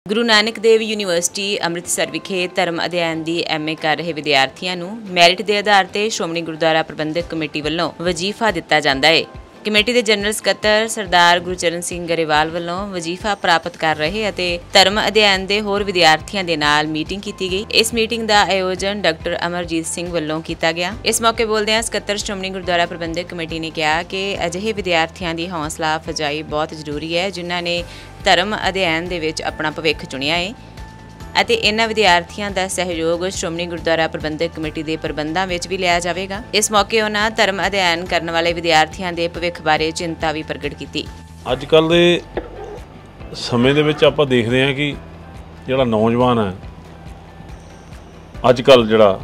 Guru Nanak Dev university Amritsar ਵਿਖੇ ਧਰਮ ਅਧਿਐਨ ਦੀ ਐਮਏ ਕਰ ਰਹੇ ਵਿਦਿਆਰਥੀਆਂ ਨੂੰ ਮੈਰਿਟ ਦੇ ਆਧਾਰ ਤੇ ਸ਼੍ਰੋਮਣੀ ਗੁਰਦੁਆਰਾ ਪ੍ਰਬੰਧਕ ਕਮੇਟੀ ਵੱਲੋਂ ਵਜ਼ੀਫਾ ਦਿੱਤਾ ਜਾਂਦਾ ਹੈ। ਕਮੇਟੀ ਦੇ ਜਨਰਲ ਸਕੱਤਰ ਸਰਦਾਰ ਗੁਰਚਰਨ ਸਿੰਘ ਗਰੇਵਾਲ ਵੱਲੋਂ ਵਜ਼ੀਫਾ ਪ੍ਰਾਪਤ ਕਰ ਰਹੇ ਅਤੇ ਧਰਮ ਅਧਿਐਨ ਦੇ ਹੋਰ ਵਿਦਿਆਰਥੀਆਂ ਦੇ ਨਾਲ ਮੀਟਿੰਗ ਕੀਤੀ ਗਈ। ਇਸ ਮੀਟਿੰਗ ਦਾ ਆਯੋਜਨ ਡਾਕਟਰ ਅਮਰਜੀਤ ਸਿੰਘ ਵੱਲੋਂ ਕੀਤਾ ਗਿਆ। ਇਸ ਮੌਕੇ ਬੋਲਦਿਆਂ ਸਕੱਤਰ ਸ਼੍ਰੋਮਣੀ ਗੁਰਦੁਆਰਾ ਪ੍ਰਬੰਧਕ ਕਮੇਟੀ ਨੇ ਕਿਹਾ ਕਿ ਅਜਿਹੇ ਵਿਦਿਆਰਥੀਆਂ ਦੀ ਹੌਸਲਾ ਅਫਜ਼ਾਈ ਬਹੁਤ ਜ਼ਰੂਰੀ ਹੈ ਜਿਨ੍ਹਾਂ ਨੇ ਧਰਮ ਅਧਿਐਨ ਦੇ ਵਿੱਚ ਆਪਣਾ ਭਵਿੱਖ ਚੁਣਿਆ ਹੈ ਅਤੇ ਇਹਨਾਂ ਵਿਦਿਆਰਥੀਆਂ ਦਾ ਸਹਿਯੋਗ ਸ਼੍ਰੋਮਣੀ ਗੁਰਦੁਆਰਾ ਪ੍ਰਬੰਧਕ ਕਮੇਟੀ ਦੇ ਪ੍ਰਬੰਧਾਂ ਵਿੱਚ ਵੀ ਲਿਆ ਜਾਵੇਗਾ। ਇਸ ਮੌਕੇ ਉਹਨਾਂ ਧਰਮ ਅਧਿਐਨ ਕਰਨ ਵਾਲੇ ਵਿਦਿਆਰਥੀਆਂ ਦੇ ਭਵਿੱਖ ਬਾਰੇ ਚਿੰਤਾ ਵੀ ਪ੍ਰਗਟ ਕੀਤੀ। ਅੱਜ ਕੱਲ੍ਹ ਦੇ ਸਮੇਂ ਦੇ ਵਿੱਚ ਆਪਾਂ ਦੇਖਦੇ ਹਾਂ ਕਿ ਜਿਹੜਾ ਨੌਜਵਾਨ ਹੈ ਅੱਜ ਕੱਲ੍ਹ ਜਿਹੜਾ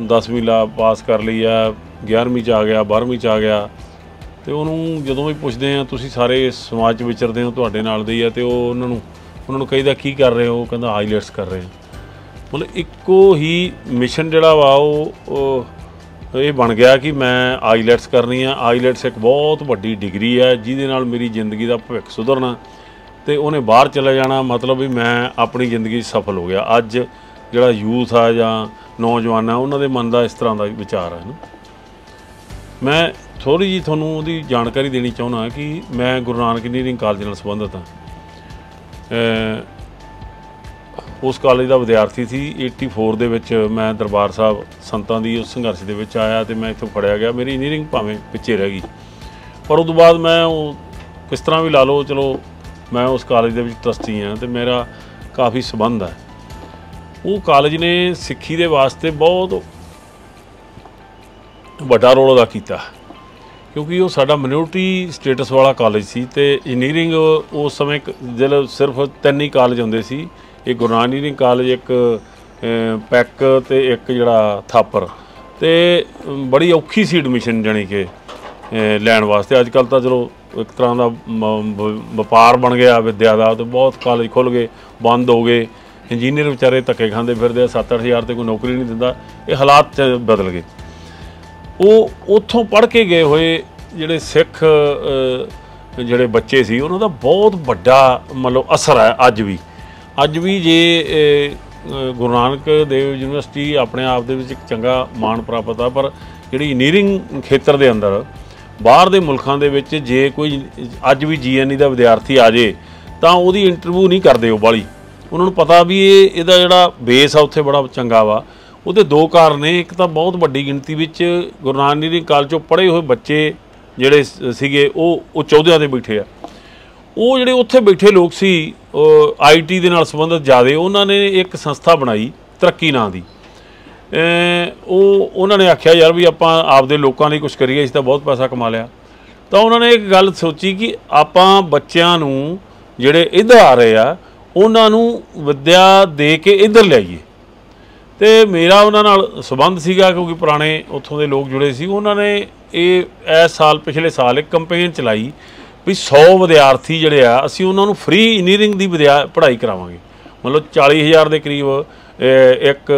10ਵੀਂ ਲਾ ਪਾਸ ਕਰ ਲਈ ਆ, 11ਵੀਂ 'ਚ ਆ ਗਿਆ, 12ਵੀਂ 'ਚ ਆ ਗਿਆ, ਅਤੇ ਉਹਨੂੰ ਜਦੋਂ ਵੀ ਪੁੱਛਦੇ ਹਾਂ ਤੁਸੀਂ ਸਾਰੇ ਸਮਾਜ 'ਚ ਵਿਚਰਦੇ ਹੋ, ਤੁਹਾਡੇ ਨਾਲ ਦੇ ਹੀ ਆ, ਅਤੇ ਉਹ ਉਹਨਾਂ ਨੂੰ ਕਹੀਦਾ ਕੀ ਕਰ ਰਹੇ ਹੋ, ਉਹ ਕਹਿੰਦਾ ਆਈਲੈਟਸ ਕਰ ਰਹੇ ਹਾਂ। ਮਤਲਬ ਇੱਕੋ ਹੀ ਮਿਸ਼ਨ ਜਿਹੜਾ ਵਾ ਉਹ ਇਹ ਬਣ ਗਿਆ ਕਿ ਮੈਂ ਆਈਲੈਟਸ ਕਰਨੀ ਆ। ਆਈਲੈਟਸ ਇੱਕ ਬਹੁਤ ਵੱਡੀ ਡਿਗਰੀ ਹੈ ਜਿਹਦੇ ਨਾਲ ਮੇਰੀ ਜ਼ਿੰਦਗੀ ਦਾ ਭਵਿੱਖ ਸੁਧਰਨਾ ਅਤੇ ਉਹਨੇ ਬਾਹਰ ਚਲਾ ਜਾਣਾ, ਮਤਲਬ ਵੀ ਮੈਂ ਆਪਣੀ ਜ਼ਿੰਦਗੀ 'ਚ ਸਫਲ ਹੋ ਗਿਆ। ਅੱਜ ਜਿਹੜਾ ਯੂਥ ਆ ਜਾਂ ਨੌਜਵਾਨ ਆ ਉਹਨਾਂ ਦੇ ਮਨ ਦਾ ਇਸ ਤਰ੍ਹਾਂ ਦਾ ਵਿਚਾਰ ਹੈ ਨਾ। ਮੈਂ ਥੋੜ੍ਹੀ ਜਿਹੀ ਤੁਹਾਨੂੰ ਉਹਦੀ ਜਾਣਕਾਰੀ ਦੇਣੀ ਚਾਹੁੰਦਾ ਕਿ ਮੈਂ ਗੁਰੂ ਨਾਨਕ ਇੰਜੀਨੀਅਰਿੰਗ ਕਾਲਜ ਨਾਲ ਸੰਬੰਧਿਤ ਹਾਂ। ਉਸ ਕਾਲਜ ਦਾ ਵਿਦਿਆਰਥੀ ਸੀ। 84 ਦੇ ਵਿੱਚ ਮੈਂ ਦਰਬਾਰ ਸਾਹਿਬ ਸੰਤਾਂ ਦੀ ਉਸ ਸੰਘਰਸ਼ ਦੇ ਵਿੱਚ ਆਇਆ ਅਤੇ ਮੈਂ ਇੱਥੋਂ ਫੜਿਆ ਗਿਆ। ਮੇਰੀ ਇੰਜੀਨੀਅਰਿੰਗ ਭਾਵੇਂ ਪਿੱਛੇ ਰਹਿ ਗਈ, ਪਰ ਉਸ ਤੋਂ ਬਾਅਦ ਮੈਂ ਉਹ ਕਿਸ ਤਰ੍ਹਾਂ ਵੀ ਲਾ ਲਓ, ਚਲੋ ਮੈਂ ਉਸ ਕਾਲਜ ਦੇ ਵਿੱਚ ਟਰਸਟੀ ਹਾਂ ਅਤੇ ਮੇਰਾ ਕਾਫੀ ਸੰਬੰਧ ਹੈ। ਉਹ ਕਾਲਜ ਨੇ ਸਿੱਖੀ ਦੇ ਵਾਸਤੇ ਬਹੁਤ ਵੱਡਾ ਰੋਲ ਅਦਾ ਕੀਤਾ ਕਿਉਂਕਿ ਉਹ ਸਾਡਾ ਮਿਨੋਰਟੀ ਸਟੇਟਸ ਵਾਲਾ ਕਾਲਜ ਸੀ ਅਤੇ ਇੰਜੀਨੀਅਰਿੰਗ ਉਸ ਸਮੇਂ ਜਦੋਂ ਸਿਰਫ 3 ਹੀ ਕਾਲਜ ਹੁੰਦੇ ਸੀ। ਇੱਕ ਗੁਰੂ ਨਾਨਕ ਇੰਜੀਨੀਅਰਿੰਗ ਕਾਲਜ, ਇੱਕ ਪੈਕ ਅਤੇ ਇੱਕ ਜਿਹੜਾ ਥਾਪਰ, ਅਤੇ ਬੜੀ ਔਖੀ ਸੀ ਐਡਮਿਸ਼ਨ ਜਾਣੀ ਕਿ ਲੈਣ ਵਾਸਤੇ। ਅੱਜ ਕੱਲ੍ਹ ਤਾਂ ਚਲੋ ਇੱਕ ਤਰ੍ਹਾਂ ਦਾ ਵਪਾਰ ਬਣ ਗਿਆ ਵਿੱਦਿਆ ਦਾ, ਅਤੇ ਬਹੁਤ ਕਾਲਜ ਖੁੱਲ੍ਹ ਗਏ, ਬੰਦ ਹੋ ਗਏ। ਇੰਜੀਨੀਅਰ ਵਿਚਾਰੇ ਧੱਕੇ ਖਾਂਦੇ ਫਿਰਦੇ ਆ, 7-8 ਹਜ਼ਾਰ 'ਤੇ ਕੋਈ ਨੌਕਰੀ ਨਹੀਂ ਦਿੰਦਾ। ਇਹ ਹਾਲਾਤ 'ਚ ਬਦਲ ਗਏ। ਉਹ ਉੱਥੋਂ ਪੜ੍ਹ ਕੇ ਗਏ ਹੋਏ ਜਿਹੜੇ ਸਿੱਖ ਜਿਹੜੇ ਬੱਚੇ ਸੀ ਉਹਨਾਂ ਦਾ ਬਹੁਤ ਵੱਡਾ ਮਤਲਬ ਅਸਰ ਹੈ ਅੱਜ ਵੀ ਜੇ ਗੁਰੂ ਨਾਨਕ ਦੇਵ ਯੂਨੀਵਰਸਿਟੀ ਆਪਣੇ ਆਪ ਦੇ ਵਿੱਚ ਇੱਕ ਚੰਗਾ ਮਾਣ ਪ੍ਰਾਪਤ ਆ, ਪਰ ਜਿਹੜੀ ਇੰਜੀਨੀਅਰਿੰਗ ਖੇਤਰ ਦੇ ਅੰਦਰ ਬਾਹਰ ਦੇ ਮੁਲਕਾਂ ਦੇ ਵਿੱਚ ਜੇ ਕੋਈ ਅੱਜ ਵੀ GNE ਦਾ ਵਿਦਿਆਰਥੀ ਆ ਜੇ ਤਾਂ ਉਹਦੀ ਇੰਟਰਵਿਊ ਨਹੀਂ ਕਰਦੇ ਉਹ ਬਾਹਲੀ। ਉਹਨਾਂ ਨੂੰ ਪਤਾ ਵੀ ਇਹਦਾ ਜਿਹੜਾ ਬੇਸ ਆ ਉੱਥੇ ਬੜਾ ਚੰਗਾ ਵਾ। ਉਹਦੇ 2 ਕਾਰਨ ਨੇ। ਇੱਕ ਤਾਂ ਬਹੁਤ ਵੱਡੀ ਗਿਣਤੀ ਵਿੱਚ ਗੁਰੂ ਨਾਨਕ ਇੰਜੀਨੀਅਰਿੰਗ ਕਾਲਜ 'ਚੋਂ ਪੜ੍ਹੇ ਹੋਏ ਬੱਚੇ ਜਿਹੜੇ ਸੀਗੇ ਉਹ ਚੌਧਿਆਂ 'ਤੇ ਬੈਠੇ ਆ। ਉਹ ਜਿਹੜੇ ਉੱਥੇ ਬੈਠੇ ਲੋਕ ਸੀ IT ਦੇ ਨਾਲ ਸੰਬੰਧਿਤ ਜ਼ਿਆਦਾ, ਉਹਨਾਂ ਨੇ ਇੱਕ ਸੰਸਥਾ ਬਣਾਈ ਤਰੱਕੀ ਨਾਂ ਦੀ। ਉਹਨਾਂ ਨੇ ਆਖਿਆ ਯਾਰ ਵੀ ਆਪਾਂ ਆਪਦੇ ਲੋਕਾਂ ਲਈ ਕੁਛ ਕਰੀਏ, ਅਸੀਂ ਤਾਂ ਬਹੁਤ ਪੈਸਾ ਕਮਾ ਲਿਆ। ਤਾਂ ਉਹਨਾਂ ਨੇ ਇੱਕ ਗੱਲ ਸੋਚੀ ਕਿ ਆਪਾਂ ਬੱਚਿਆਂ ਨੂੰ ਜਿਹੜੇ ਇੱਧਰ ਆ ਰਹੇ ਆ ਉਹਨਾਂ ਨੂੰ ਵਿੱਦਿਆ ਦੇ ਕੇ ਇੱਧਰ ਲਿਆਈਏ। ਅਤੇ ਮੇਰਾ ਉਹਨਾਂ ਨਾਲ ਸੰਬੰਧ ਸੀਗਾ ਕਿਉਂਕਿ ਪੁਰਾਣੇ ਉੱਥੋਂ ਦੇ ਲੋਕ ਜੁੜੇ ਸੀ। ਉਹਨਾਂ ਨੇ ਪਿਛਲੇ ਸਾਲ ਇੱਕ ਕੰਪੇਨ ਚਲਾਈ ਵੀ 100 ਵਿਦਿਆਰਥੀ ਜਿਹੜੇ ਆ ਅਸੀਂ ਉਹਨਾਂ ਨੂੰ ਫ੍ਰੀ ਇੰਜੀਨੀਅਰਿੰਗ ਦੀ ਪੜ੍ਹਾਈ ਕਰਾਵਾਂਗੇ। ਮਤਲਬ 40,000 ਦੇ ਕਰੀਬ ਇੱਕ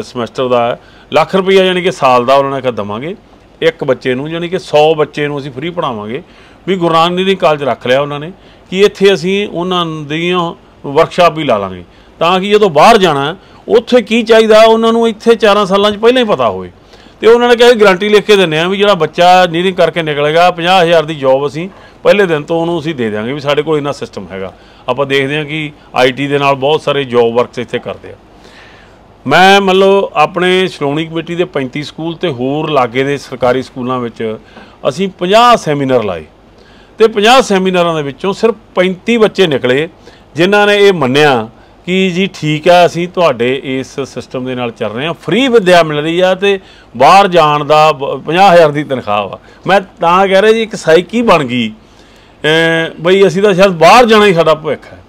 ਸਮੈਸਟਰ ਦਾ, ਲੱਖ ਰੁਪਈਆ ਯਾਨੀ ਕਿ ਸਾਲ ਦਾ ਉਹਨਾਂ ਨੇ ਕਿਹਾ ਦੇਵਾਂਗੇ ਇੱਕ ਬੱਚੇ ਨੂੰ, ਯਾਨੀ ਕਿ 100 ਬੱਚੇ ਨੂੰ ਅਸੀਂ ਫ੍ਰੀ ਪੜ੍ਹਾਵਾਂਗੇ। ਵੀ ਗੁਰੂ ਨਾਨਕ ਇੰਜੀਨੀਅਰਿੰਗ ਕਾਲਜ ਰੱਖ ਲਿਆ ਉਹਨਾਂ ਨੇ ਕਿ ਇੱਥੇ ਅਸੀਂ ਉਹਨਾਂ ਦੀਆਂ ਵਰਕਸ਼ਾਪ ਵੀ ਲਾ ਲਾਂਗੇ ਤਾਂ ਕਿ ਜਦੋਂ ਬਾਹਰ ਜਾਣਾ ਉੱਥੇ ਕੀ ਚਾਹੀਦਾ ਉਹਨਾਂ ਨੂੰ ਇੱਥੇ 4 ਸਾਲਾਂ 'ਚ ਪਹਿਲਾਂ ਹੀ ਪਤਾ ਹੋਵੇ। ਅਤੇ ਉਹਨਾਂ ਨੇ ਕਿਹਾ ਗਰੰਟੀ ਲਿਖ ਕੇ ਦਿੰਦੇ ਹਾਂ ਵੀ ਜਿਹੜਾ ਬੱਚਾ ਇੰਜੀਨੀਅਰਿੰਗ ਕਰਕੇ ਨਿਕਲੇਗਾ 50,000 ਦੀ ਜੋਬ ਅਸੀਂ ਪਹਿਲੇ ਦਿਨ ਤੋਂ ਉਹਨੂੰ ਅਸੀਂ ਦੇ ਦਿਆਂਗੇ। ਵੀ ਸਾਡੇ ਕੋਲ ਇੰਨਾ ਸਿਸਟਮ ਹੈਗਾ। ਆਪਾਂ ਦੇਖਦੇ ਹਾਂ ਕਿ IT ਦੇ ਨਾਲ ਬਹੁਤ ਸਾਰੇ ਜੋਬ ਵਰਕਸ ਇੱਥੇ ਕਰਦੇ ਆ। ਮੈਂ ਮਤਲਬ ਆਪਣੇ ਸ਼੍ਰੋਮਣੀ ਕਮੇਟੀ ਦੇ 35 ਸਕੂਲ ਅਤੇ ਹੋਰ ਲਾਗੇ ਦੇ ਸਰਕਾਰੀ ਸਕੂਲਾਂ ਵਿੱਚ ਅਸੀਂ 50 ਸੈਮੀਨਾਰ ਲਾਏ ਅਤੇ 50 ਸੈਮੀਨਾਰਾਂ ਦੇ ਵਿੱਚੋਂ ਸਿਰਫ 35 ਬੱਚੇ ਨਿਕਲੇ ਜਿਨ੍ਹਾਂ ਨੇ ਇਹ ਮੰਨਿਆ ਕਿ ਜੀ ਠੀਕ ਹੈ ਅਸੀਂ ਤੁਹਾਡੇ ਇਸ ਸਿਸਟਮ ਦੇ ਨਾਲ ਚੱਲ ਰਹੇ ਹਾਂ, ਫ੍ਰੀ ਵਿੱਦਿਆ ਮਿਲ ਰਹੀ ਆ ਅਤੇ ਬਾਹਰ ਜਾਣ ਦਾ 50,000 ਦੀ ਤਨਖਾਹ ਵਾ। ਮੈਂ ਤਾਂ ਕਹਿ ਰਿਹਾ ਜੀ ਇੱਕ ਸਾਈਕੀ ਬਣ ਗਈ ਬਈ ਅਸੀਂ ਤਾਂ ਸ਼ਾਇਦ ਬਾਹਰ ਜਾਣਾ ਹੀ ਸਾਡਾ ਭਵਿੱਖ ਹੈ।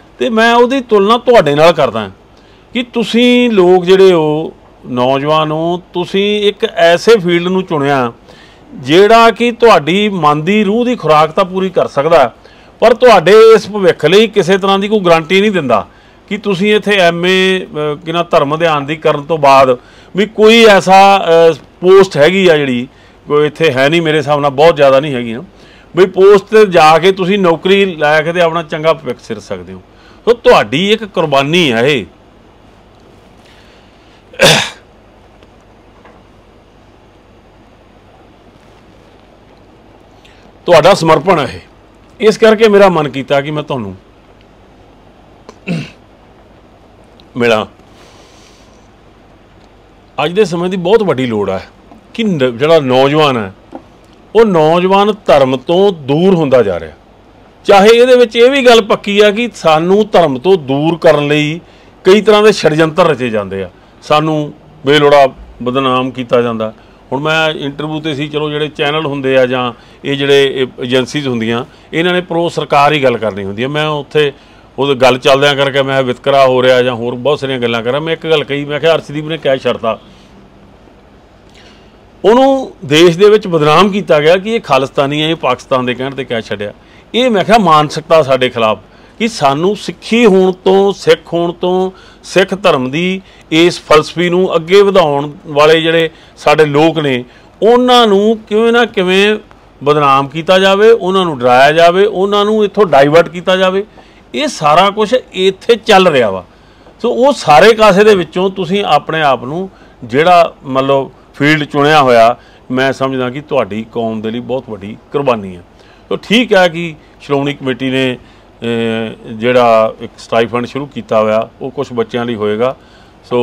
ਅਤੇ ਮੈਂ ਉਹਦੀ ਤੁਲਨਾ ਤੁਹਾਡੇ ਨਾਲ ਕਰਦਾ ਕਿ ਤੁਸੀਂ ਲੋਕ ਜਿਹੜੇ ਹੋ ਨੌਜਵਾਨ ਹੋ, ਤੁਸੀਂ ਇੱਕ ਐਸੇ ਫੀਲਡ ਨੂੰ ਚੁਣਿਆ ਜਿਹੜਾ ਕਿ ਤੁਹਾਡੀ ਮਨ ਦੀ ਰੂਹ ਦੀ ਖੁਰਾਕ ਤਾਂ ਪੂਰੀ ਕਰ ਸਕਦਾ, ਪਰ ਤੁਹਾਡੇ ਇਸ ਭਵਿੱਖ ਲਈ ਕਿਸੇ ਤਰ੍ਹਾਂ ਦੀ ਕੋਈ ਗਰੰਟੀ ਨਹੀਂ ਦਿੰਦਾ ਕਿ ਤੁਸੀਂ ਇੱਥੇ MA ਕਿਨਾ ਧਰਮ ਅਧਿਐਨ ਦੀ ਕਰਨ ਤੋਂ ਬਾਅਦ ਵੀ ਕੋਈ ਐਸਾ ਪੋਸਟ ਹੈਗੀ ਆ ਜਿਹੜੀ ਕੋਈ ਇੱਥੇ ਹੈ ਨਹੀਂ, ਮੇਰੇ ਹਿਸਾਬ ਨਾਲ ਬਹੁਤ ਜ਼ਿਆਦਾ ਨਹੀਂ ਹੈਗੀ ਨਾ, ਵੀ ਪੋਸਟ 'ਤੇ ਜਾ ਕੇ ਤੁਸੀਂ ਨੌਕਰੀ ਲੈ ਕੇ ਤੇ ਆਪਣਾ ਚੰਗਾ ਭਵਿੱਖ ਸਿਰ ਸਕਦੇ ਹੋ। ਸੋ ਤੁਹਾਡੀ ਇੱਕ ਕੁਰਬਾਨੀ ਹੈ, ਇਹ ਤੁਹਾਡਾ ਸਮਰਪਣ ਹੈ। ਇਸ ਕਰਕੇ ਮੇਰਾ ਮਨ ਕੀਤਾ ਕਿ ਮੈਂ ਤੁਹਾਨੂੰ ਮਿਲਾਂ। ਅੱਜ ਦੇ ਸਮੇਂ ਦੀ ਬਹੁਤ ਵੱਡੀ ਲੋੜ ਹੈ ਕਿ ਜਿਹੜਾ ਨੌਜਵਾਨ ਹੈ ਉਹ ਨੌਜਵਾਨ ਧਰਮ ਤੋਂ ਦੂਰ ਹੁੰਦਾ ਜਾ ਰਿਹਾ। ਚਾਹੇ ਇਹਦੇ ਵਿੱਚ ਇਹ ਵੀ ਗੱਲ ਪੱਕੀ ਆ ਕਿ ਸਾਨੂੰ ਧਰਮ ਤੋਂ ਦੂਰ ਕਰਨ ਲਈ ਕਈ ਤਰ੍ਹਾਂ ਦੇ ਛੜਯੰਤਰ ਰਚੇ ਜਾਂਦੇ ਆ, ਸਾਨੂੰ ਬੇਲੋੜਾ ਬਦਨਾਮ ਕੀਤਾ ਜਾਂਦਾ। ਹੁਣ ਮੈਂ ਇੰਟਰਵਿਊ 'ਤੇ ਸੀ, ਚਲੋ ਜਿਹੜੇ ਚੈਨਲ ਹੁੰਦੇ ਆ ਜਾਂ ਇਹ ਜਿਹੜੇ ਏਜੰਸੀਜ਼ ਹੁੰਦੀਆਂ ਇਹਨਾਂ ਨੇ ਪ੍ਰੋ ਸਰਕਾਰ ਹੀ ਗੱਲ ਕਰਨੀ ਹੁੰਦੀ ਹੈ। ਮੈਂ ਉੱਥੇ ਉਹ ਗੱਲ ਚੱਲਦਿਆਂ ਕਰਕੇ ਮੈਂ ਵਿਤਕਰਾ ਹੋ ਰਿਹਾ ਜਾਂ ਹੋਰ ਬਹੁਤ ਸਾਰੀਆਂ ਗੱਲਾਂ ਕਰਾਂ। ਮੈਂ ਇੱਕ ਗੱਲ ਕਹੀ, ਮੈਂ ਕਿਹਾ ਅਰਸ਼ਦੀਪ ਨੇ ਕਹਿ ਛੱਡਤਾ, ਉਹਨੂੰ ਦੇਸ਼ ਦੇ ਵਿੱਚ ਬਦਨਾਮ ਕੀਤਾ ਗਿਆ ਕਿ ਇਹ ਖਾਲਿਸਤਾਨੀ ਹੈ, ਇਹ ਪਾਕਿਸਤਾਨ ਦੇ ਕਹਿਣ 'ਤੇ ਕਹਿ ਛੱਡਿਆ। ਇਹ ਮੈਂ ਕਿਹਾ ਮਾਨਸਿਕਤਾ ਸਾਡੇ ਖਿਲਾਫ ਕਿ ਸਾਨੂੰ ਸਿੱਖੀ ਹੋਣ ਤੋਂ, ਸਿੱਖ ਹੋਣ ਤੋਂ, ਸਿੱਖ ਧਰਮ ਦੀ ਇਸ ਫਲਸਫੀ ਨੂੰ ਅੱਗੇ ਵਧਾਉਣ ਵਾਲੇ ਜਿਹੜੇ ਸਾਡੇ ਲੋਕ ਨੇ ਉਹਨਾਂ ਨੂੰ ਕਿਵੇਂ ਨਾ ਕਿਵੇਂ ਬਦਨਾਮ ਕੀਤਾ ਜਾਵੇ, ਉਹਨਾਂ ਨੂੰ ਡਰਾਇਆ ਜਾਵੇ, ਉਹਨਾਂ ਨੂੰ ਇੱਥੋਂ ਡਾਈਵਰਟ ਕੀਤਾ ਜਾਵੇ। ਇਹ ਸਾਰਾ ਕੁਝ ਇੱਥੇ ਚੱਲ ਰਿਹਾ ਵਾ। ਸੋ ਉਹ ਸਾਰੇ ਕਾਸੇ ਦੇ ਵਿੱਚੋਂ ਤੁਸੀਂ ਆਪਣੇ ਆਪ ਨੂੰ ਜਿਹੜਾ ਮਤਲਬ ਫੀਲਡ ਚੁਣਿਆ ਹੋਇਆ, ਮੈਂ ਸਮਝਦਾ ਕਿ ਤੁਹਾਡੀ ਕੌਮ ਦੇ ਲਈ ਬਹੁਤ ਵੱਡੀ ਕੁਰਬਾਨੀ ਹੈ। ਸੋ ਠੀਕ ਹੈ ਕਿ ਸ਼੍ਰੋਮਣੀ ਕਮੇਟੀ ਨੇ ਜਿਹੜਾ ਇੱਕ ਸਟਾਈਫੰਡ ਸ਼ੁਰੂ ਕੀਤਾ ਹੋਇਆ ਉਹ ਕੁਝ ਬੱਚਿਆਂ ਲਈ ਹੋਏਗਾ। ਸੋ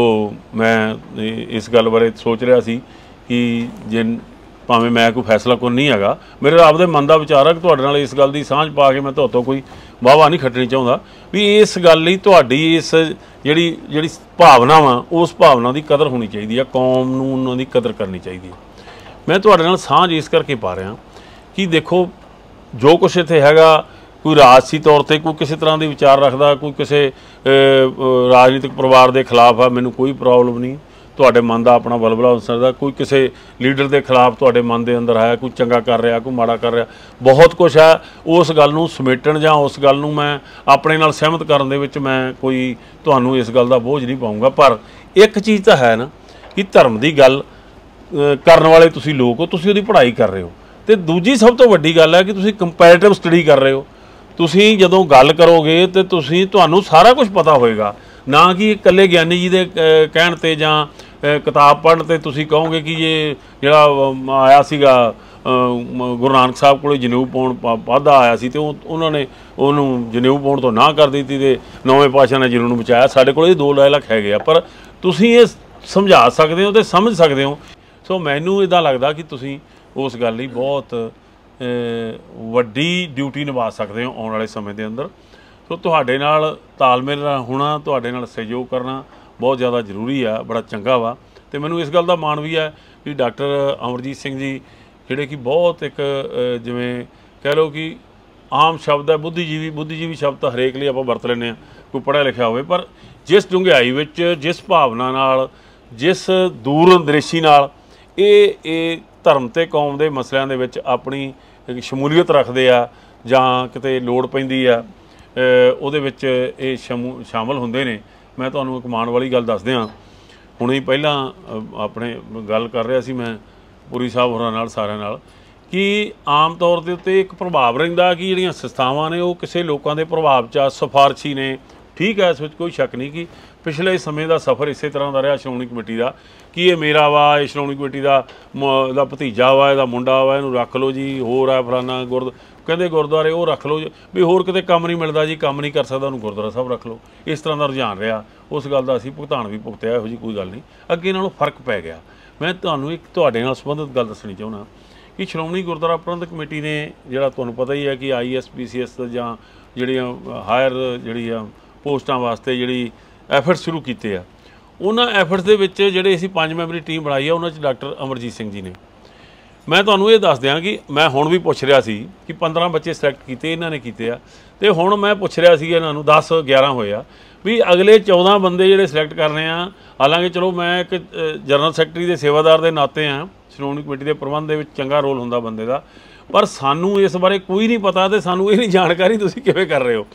ਮੈਂ ਇਸ ਗੱਲ ਬਾਰੇ ਸੋਚ ਰਿਹਾ ਸੀ ਕਿ ਜੇ ਭਾਵੇਂ ਮੈਂ ਕੋਈ ਫੈਸਲਾ ਕੋਈ ਨਹੀਂ ਹੈਗਾ, ਮੇਰੇ ਆਪਦੇ ਮਨ ਦਾ ਵਿਚਾਰ ਹੈ ਕਿ ਤੁਹਾਡੇ ਨਾਲ ਇਸ ਗੱਲ ਦੀ ਸਾਂਝ ਪਾ ਕੇ ਮੈਂ ਤੁਹਾਤੋਂ ਕੋਈ ਵਾਹਵਾ ਨਹੀਂ ਖੱਟਣੀ ਚਾਹੁੰਦਾ ਵੀ ਇਸ ਗੱਲ ਲਈ ਤੁਹਾਡੀ ਇਸ ਜਿਹੜੀ ਭਾਵਨਾ ਵਾ ਉਸ ਭਾਵਨਾ ਦੀ ਕਦਰ ਹੋਣੀ ਚਾਹੀਦੀ ਹੈ, ਕੌਮ ਨੂੰ ਉਹਨਾਂ ਦੀ ਕਦਰ ਕਰਨੀ ਚਾਹੀਦੀ ਹੈ। ਮੈਂ ਤੁਹਾਡੇ ਨਾਲ ਸਾਂਝ ਇਸ ਕਰਕੇ ਪਾ ਰਿਹਾ ਕਿ ਦੇਖੋ ਜੋ ਕੁਛ ਇੱਥੇ ਹੈਗਾ, ਕੋਈ ਰਾਜਸੀ ਤੌਰ 'ਤੇ ਕੋਈ ਕਿਸੇ ਤਰ੍ਹਾਂ ਦੇ ਵਿਚਾਰ ਰੱਖਦਾ, ਕੋਈ ਕਿਸੇ ਰਾਜਨੀਤਿਕ ਪਰਿਵਾਰ ਦੇ ਖਿਲਾਫ ਆ, ਮੈਨੂੰ ਕੋਈ ਪ੍ਰੋਬਲਮ ਨਹੀਂ। ਤੁਹਾਡੇ ਮਨ ਦਾ ਆਪਣਾ ਬਲਬਲਾ ਹੋ ਸਕਦਾ, ਕੋਈ ਕਿਸੇ ਲੀਡਰ ਦੇ ਖਿਲਾਫ ਤੁਹਾਡੇ ਮਨ ਦੇ ਅੰਦਰ ਹੈ, ਕੋਈ ਚੰਗਾ ਕਰ ਰਿਹਾ, ਕੋਈ ਮਾੜਾ ਕਰ ਰਿਹਾ, ਬਹੁਤ ਕੁਛ ਹੈ। ਉਸ ਗੱਲ ਨੂੰ ਸਮੇਟਣ ਜਾਂ ਉਸ ਗੱਲ ਨੂੰ ਮੈਂ ਆਪਣੇ ਨਾਲ ਸਹਿਮਤ ਕਰਨ ਦੇ ਵਿੱਚ ਮੈਂ ਕੋਈ ਤੁਹਾਨੂੰ ਇਸ ਗੱਲ ਦਾ ਬੋਝ ਨਹੀਂ ਪਾਊਂਗਾ। ਪਰ ਇੱਕ ਚੀਜ਼ ਤਾਂ ਹੈ ਨਾ ਕਿ ਧਰਮ ਦੀ ਗੱਲ ਕਰਨ ਵਾਲੇ ਤੁਸੀਂ ਲੋਕ ਹੋ, ਤੁਸੀਂ ਉਹਦੀ ਪੜ੍ਹਾਈ ਕਰ ਰਹੇ ਹੋ। ਅਤੇ ਦੂਜੀ ਸਭ ਤੋਂ ਵੱਡੀ ਗੱਲ ਹੈ ਕਿ ਤੁਸੀਂ ਕੰਪੈਰੇਟਿਵ ਸਟੱਡੀ ਕਰ ਰਹੇ ਹੋ। ਤੁਸੀਂ ਜਦੋਂ ਗੱਲ ਕਰੋਗੇ ਤਾਂ ਤੁਹਾਨੂੰ ਸਾਰਾ ਕੁਝ ਪਤਾ ਹੋਏਗਾ, ਨਾ ਕਿ ਇਕੱਲੇ ਗਿਆਨੀ ਜੀ ਦੇ ਕਹਿਣ 'ਤੇ ਜਾਂ ਕਿਤਾਬ ਪੜ੍ਹਨ 'ਤੇ ਤੁਸੀਂ ਕਹੋਗੇ ਕਿ ਇਹ ਜਿਹੜਾ ਆਇਆ ਸੀਗਾ ਗੁਰੂ ਨਾਨਕ ਸਾਹਿਬ ਕੋਲ ਜਨੇਊ ਪਾਉਣ ਵਾਧਾ ਆਇਆ ਸੀ ਅਤੇ ਉਹਨਾਂ ਨੇ ਉਹਨੂੰ ਜਨੇਊ ਪਾਉਣ ਤੋਂ ਨਾ ਕਰ ਦਿੱਤੀ ਅਤੇ ਨੌਵੇਂ ਪਾਤਸ਼ਾਹ ਨੇ ਜਨੇਊ ਨੂੰ ਬਚਾਇਆ। ਸਾਡੇ ਕੋਲ ਇਹ 2 ਡਾਇਲੌਗ ਹੈਗੇ ਆ, ਪਰ ਤੁਸੀਂ ਇਹ ਸਮਝਾ ਸਕਦੇ ਹੋ ਅਤੇ ਸਮਝ ਸਕਦੇ ਹੋ। ਸੋ ਮੈਨੂੰ ਇੱਦਾਂ ਲੱਗਦਾ ਕਿ ਤੁਸੀਂ ਉਸ ਗੱਲ ਲਈ ਬਹੁਤ ਵੱਡੀ ਡਿਊਟੀ ਨਿਭਾ ਸਕਦੇ ਹੋ ਆਉਣ ਵਾਲੇ ਸਮੇਂ ਦੇ ਅੰਦਰ। ਸੋ ਤੁਹਾਡੇ ਨਾਲ ਤਾਲਮੇਲ ਹੋਣਾ, ਤੁਹਾਡੇ ਨਾਲ ਸਹਿਯੋਗ ਕਰਨਾ ਬਹੁਤ ਜ਼ਿਆਦਾ ਜ਼ਰੂਰੀ ਆ, ਬੜਾ ਚੰਗਾ ਵਾ। ਅਤੇ ਮੈਨੂੰ ਇਸ ਗੱਲ ਦਾ ਮਾਣ ਵੀ ਹੈ ਕਿ ਡਾਕਟਰ ਅਮਰਜੀਤ ਸਿੰਘ ਜੀ ਜਿਹੜੇ ਕਿ ਬਹੁਤ ਇੱਕ ਜਿਵੇਂ ਕਹਿ ਲਓ ਕਿ ਆਮ ਸ਼ਬਦ ਹੈ ਬੁੱਧੀਜੀਵੀ ਸ਼ਬਦ ਤਾਂ ਹਰੇਕ ਲਈ ਆਪਾਂ ਵਰਤ ਲੈਂਦੇ ਹਾਂ, ਕੋਈ ਪੜ੍ਹਿਆ ਲਿਖਿਆ ਹੋਵੇ, ਪਰ ਜਿਸ ਡੂੰਘਾਈ ਵਿੱਚ, ਜਿਸ ਭਾਵਨਾ ਨਾਲ, ਜਿਸ ਦੂਰਅੰਦੇਸ਼ੀ ਨਾਲ ਇਹ ਧਰਮ ਅਤੇ ਕੌਮ ਦੇ ਮਸਲਿਆਂ ਦੇ ਵਿੱਚ ਆਪਣੀ ਸ਼ਮੂਲੀਅਤ ਰੱਖਦੇ ਆ ਜਾਂ ਕਿਤੇ ਲੋੜ ਪੈਂਦੀ ਆ ਉਹਦੇ ਵਿੱਚ ਇਹ ਸ਼ਾਮਲ ਹੁੰਦੇ ਨੇ। ਮੈਂ ਤੁਹਾਨੂੰ ਇੱਕ ਮਾਣ ਵਾਲੀ ਗੱਲ ਦੱਸ ਦਿਆਂ, ਹੁਣੇ ਹੀ ਪਹਿਲਾਂ ਆਪਣੇ ਗੱਲ ਕਰ ਰਿਹਾ ਸੀ ਮੈਂ ਪੁਰੀ ਸਾਹਿਬ ਹੋਰਾਂ ਨਾਲ, ਸਾਰਿਆਂ ਨਾਲ, ਕਿ ਆਮ ਤੌਰ ਦੇ ਉੱਤੇ ਇੱਕ ਪ੍ਰਭਾਵ ਰਹਿੰਦਾ ਕਿ ਜਿਹੜੀਆਂ ਸੰਸਥਾਵਾਂ ਨੇ ਉਹ ਕਿਸੇ ਲੋਕਾਂ ਦੇ ਪ੍ਰਭਾਵ 'ਚ ਸਿਫਾਰਸ਼ੀ ਨੇ। ਠੀਕ ਹੈ, ਇਸ ਵਿੱਚ ਕੋਈ ਸ਼ੱਕ ਨਹੀਂ ਕਿ ਪਿਛਲੇ ਸਮੇਂ ਦਾ ਸਫ਼ਰ ਇਸੇ ਤਰ੍ਹਾਂ ਦਾ ਰਿਹਾ ਸ਼੍ਰੋਮਣੀ ਕਮੇਟੀ ਦਾ ਕਿ ਇਹ ਮੇਰਾ ਵਾ, ਇਹ ਸ਼੍ਰੋਮਣੀ ਕਮੇਟੀ ਦਾ ਭਤੀਜਾ ਵਾ, ਇਹਦਾ ਮੁੰਡਾ ਵਾ, ਇਹਨੂੰ ਰੱਖ ਲਓ ਜੀ, ਹੋਰ ਆ ਫਲਾਨਾ ਕਹਿੰਦੇ ਗੁਰਦੁਆਰੇ ਉਹ ਰੱਖ ਲਓ ਵੀ, ਹੋਰ ਕਿਤੇ ਕੰਮ ਨਹੀਂ ਮਿਲਦਾ ਜੀ, ਕੰਮ ਨਹੀਂ ਕਰ ਸਕਦਾ, ਉਹਨੂੰ ਗੁਰਦੁਆਰਾ ਸਾਹਿਬ ਰੱਖ ਲਓ। ਇਸ ਤਰ੍ਹਾਂ ਦਾ ਰੁਝਾਨ ਰਿਹਾ। ਉਸ ਗੱਲ ਦਾ ਅਸੀਂ ਭੁਗਤਾਨ ਵੀ ਭੁਗਤਿਆ, ਇਹੋ ਜਿਹੀ ਕੋਈ ਗੱਲ ਨਹੀਂ। ਅੱਗੇ ਨਾਲੋਂ ਫਰਕ ਪੈ ਗਿਆ। ਮੈਂ ਤੁਹਾਨੂੰ ਇੱਕ ਤੁਹਾਡੇ ਨਾਲ ਸੰਬੰਧਿਤ ਗੱਲ ਦੱਸਣੀ ਚਾਹੁੰਦਾ ਕਿ ਸ਼੍ਰੋਮਣੀ ਗੁਰਦੁਆਰਾ ਪ੍ਰਬੰਧਕ ਕਮੇਟੀ ਨੇ ਜਿਹੜਾ ਤੁਹਾਨੂੰ ਪਤਾ ਹੀ ਹੈ ਕਿ IAS PCS ਜਾਂ ਜਿਹੜੀਆਂ ਹਾਇਰ ਜਿਹੜੀਆਂ ਪੋਸਟਾਂ ਵਾਸਤੇ ਜਿਹੜੀ ਐਫਰਟਸ ਸ਼ੁਰੂ ਕੀਤੇ ਆ, ਉਹਨਾਂ ਐਫਰਟਸ ਦੇ ਵਿੱਚ ਜਿਹੜੇ ਅਸੀਂ 5 ਮੈਂਬਰੀ ਟੀਮ ਬਣਾਈ ਆ, ਉਹਨਾਂ 'ਚ ਡਾਕਟਰ ਅਮਰਜੀਤ ਸਿੰਘ ਜੀ ਨੇ। ਮੈਂ ਤੁਹਾਨੂੰ ਇਹ ਦੱਸ ਦਿਆਂ ਕਿ ਮੈਂ ਹੁਣ ਵੀ ਪੁੱਛ ਰਿਹਾ ਸੀ ਕਿ 15 ਬੱਚੇ ਸਿਲੈਕਟ ਕੀਤੇ ਇਹਨਾਂ ਨੇ ਕੀਤੇ ਆ, ਅਤੇ ਹੁਣ ਮੈਂ ਪੁੱਛ ਰਿਹਾ ਸੀ ਇਹਨਾਂ ਨੂੰ 10-11 ਹੋਏ ਆ ਵੀ ਅਗਲੇ 14 ਬੰਦੇ ਜਿਹੜੇ ਸਿਲੈਕਟ ਕਰਨੇ ਆ। ਹਾਲਾਂਕਿ ਚਲੋ ਮੈਂ ਇੱਕ ਜਨਰਲ ਸੈਕਟਰੀ ਦੇ ਸੇਵਾਦਾਰ ਦੇ ਨਾਤੇ ਹਾਂ, ਸ਼੍ਰੋਮਣੀ ਕਮੇਟੀ ਦੇ ਪ੍ਰਬੰਧ ਦੇ ਵਿੱਚ ਚੰਗਾ ਰੋਲ ਹੁੰਦਾ ਬੰਦੇ ਦਾ, ਪਰ ਸਾਨੂੰ ਇਸ ਬਾਰੇ ਕੋਈ ਨਹੀਂ ਪਤਾ ਅਤੇ ਸਾਨੂੰ ਇਹ ਨਹੀਂ ਜਾਣਕਾਰੀ ਤੁਸੀਂ ਕਿਵੇਂ ਕਰ ਰਹੇ ਹੋ।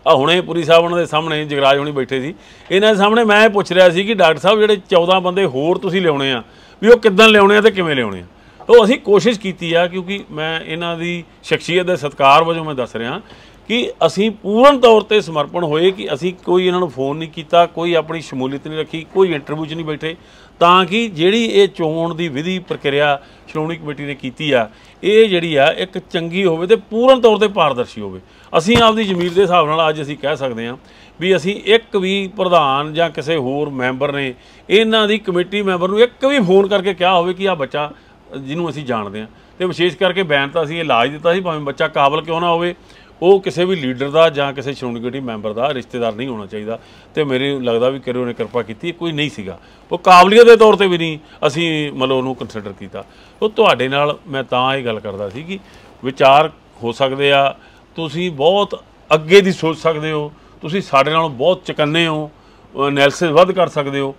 ਹੁਣੇ ਪੁਰੀ ਸਾਹਿਬ ਉਹਨਾਂ ਦੇ ਸਾਹਮਣੇ ਜਗਰਾਜ ਹੋਣੀ ਬੈਠੇ ਸੀ, ਇਹਨਾਂ ਦੇ ਸਾਹਮਣੇ ਮੈਂ ਪੁੱਛ ਰਿਹਾ ਸੀ ਕਿ ਡਾਕਟਰ ਸਾਹਿਬ ਜਿਹੜੇ 14 ਬੰਦੇ ਹੋਰ ਤੁਸੀਂ ਲਿਆਉਣੇ ਆ ਵੀ ਉਹ ਕਿੱਦਾਂ ਲਿਆਉਣੇ ਆ ਅਤੇ ਕਿਵੇਂ ਲਿਆਉਣੇ ਆ। ਉਹ ਅਸੀਂ ਕੋਸ਼ਿਸ਼ ਕੀਤੀ ਆ, ਕਿਉਂਕਿ ਮੈਂ ਇਹਨਾਂ ਦੀ ਸ਼ਖਸੀਅਤ ਦੇ ਸਤਿਕਾਰ ਵਜੋਂ ਮੈਂ ਦੱਸ ਰਿਹਾ कि असी पूर्ण तौर पर समर्पण होए कि असी कोई इन्होंने फोन नहीं किया, कोई अपनी शमूलीयत नहीं रखी, कोई इंटरव्यू 'च नहीं बैठे, ताकि जिहड़ी ये चोण की विधि प्रक्रिया श्रोमणी कमेटी ने की आ ये जिहड़ी आ एक चंगी होवे ते पूर्ण तौर पर पारदर्शी होवे। असी आपदी ज़मीर के हिसाब नाल अज असी कह सकते हैं भी असी एक भी प्रधान जां किसी होर मैंबर ने इन्हां दी कमेटी मैंबर नूं एक भी फोन करके कहा होवे कि आ बच्चा जिन्हों असी जानते हैं, तो विशेष करके बयान तो असी इलाज दिता सी, भावें बच्चा काबल क्यों ना होवे, वो किसी भी लीडर का जां किसी श्रोमणी कमेटी मैंबर का रिश्तेदार नहीं होना चाहिए। तो मेरे लगता भी करो ने कृपा की कोई नहीं सीगा, वो काबलियत के तौर पर भी नहीं असी मतलब उन्होंने कंसिडर किया। तो तुहाडे नाल मैं तां ये गल करदा सी कि विचार हो सकते आ, तुसी बहुत अगे दी सोच सकते हो, तुसी साडे नालों बहुत चकन्ने हो, एनालिसिस वध कर सकते हो,